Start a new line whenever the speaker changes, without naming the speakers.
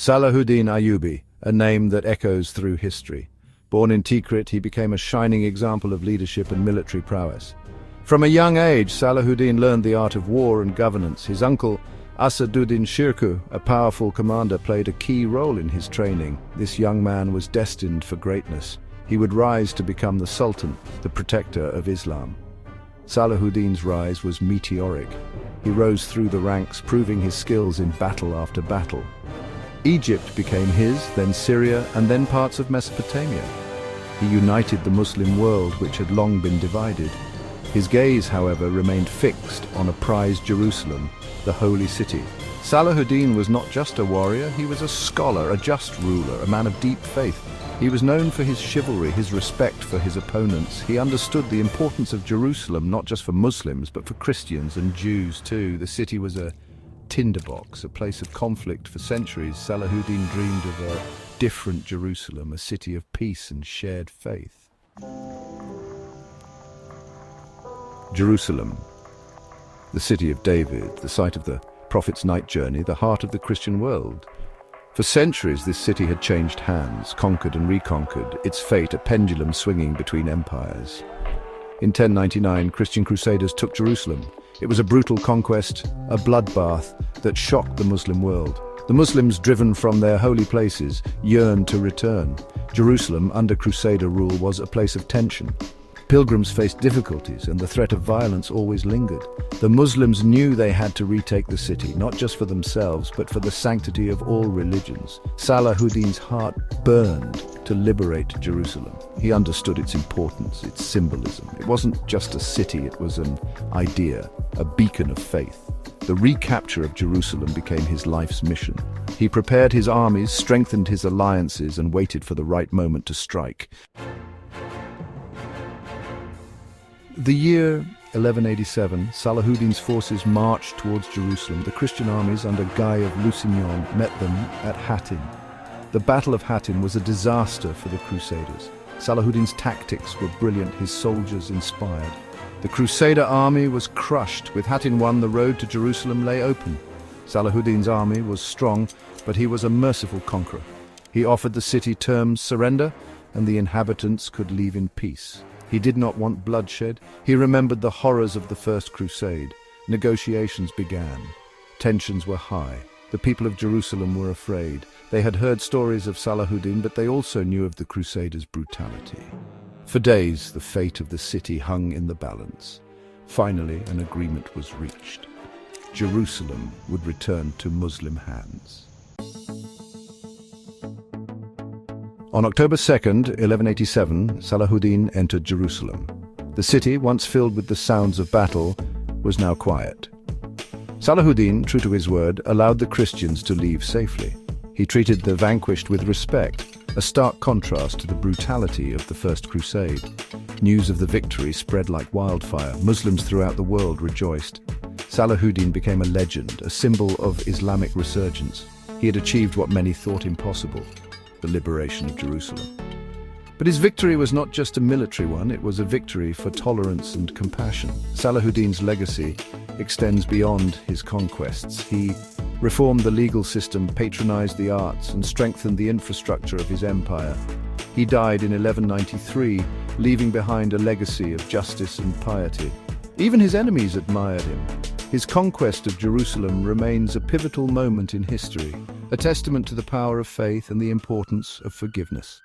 Salahuddin Ayyubi, a name that echoes through history. Born in Tikrit, he became a shining example of leadership and military prowess. From a young age, Salahuddin learned the art of war and governance. His uncle, Asaduddin Shirkuh, a powerful commander, played a key role in his training. This young man was destined for greatness. He would rise to become the Sultan, the protector of Islam. Salahuddin's rise was meteoric. He rose through the ranks, proving his skills in battle after battle. Egypt became his, then Syria, and then parts of Mesopotamia. He united the Muslim world, which had long been divided. His gaze, however, remained fixed on a prized Jerusalem, the holy city. Salahuddin was not just a warrior, he was a scholar, a just ruler, a man of deep faith. He was known for his chivalry, his respect for his opponents. He understood the importance of Jerusalem, not just for Muslims, but for Christians and Jews too. The city was a tinderbox, a place of conflict for centuries. Salahuddin dreamed of a different Jerusalem, a city of peace and shared faith. Jerusalem, the city of David, the site of the prophet's night journey, the heart of the Christian world. For centuries, this city had changed hands, conquered and reconquered, its fate a pendulum swinging between empires. In 1099, Christian crusaders took Jerusalem. It was a brutal conquest, a bloodbath that shocked the Muslim world. The Muslims, driven from their holy places, yearned to return. Jerusalem, under Crusader rule, was a place of tension. Pilgrims faced difficulties, and the threat of violence always lingered. The Muslims knew they had to retake the city, not just for themselves, but for the sanctity of all religions. Salahuddin's heart burned to liberate Jerusalem. He understood its importance, its symbolism. It wasn't just a city, it was an idea, a beacon of faith. The recapture of Jerusalem became his life's mission. He prepared his armies, strengthened his alliances, and waited for the right moment to strike. The year 1187, Salahuddin's forces marched towards Jerusalem. The Christian armies under Guy of Lusignan met them at Hattin. The Battle of Hattin was a disaster for the Crusaders. Salahuddin's tactics were brilliant, his soldiers inspired. The Crusader army was crushed. With Hattin won, the road to Jerusalem lay open. Salahuddin's army was strong, but he was a merciful conqueror. He offered the city terms surrender, and the inhabitants could leave in peace. He did not want bloodshed. He remembered the horrors of the First Crusade. Negotiations began. Tensions were high. The people of Jerusalem were afraid. They had heard stories of Salahuddin, but they also knew of the Crusaders' brutality. For days, the fate of the city hung in the balance. Finally, an agreement was reached. Jerusalem would return to Muslim hands. On October 2nd, 1187, Salahuddin entered Jerusalem. The city, once filled with the sounds of battle, was now quiet. Salahuddin, true to his word, allowed the Christians to leave safely. He treated the vanquished with respect, a stark contrast to the brutality of the First Crusade. News of the victory spread like wildfire. Muslims throughout the world rejoiced. Salahuddin became a legend, a symbol of Islamic resurgence. He had achieved what many thought impossible: the liberation of Jerusalem. But his victory was not just a military one, it was a victory for tolerance and compassion. Salahuddin's legacy extends beyond his conquests. He reformed the legal system, patronized the arts, and strengthened the infrastructure of his empire. He died in 1193, leaving behind a legacy of justice and piety. Even his enemies admired him. His conquest of Jerusalem remains a pivotal moment in history, a testament to the power of faith and the importance of forgiveness.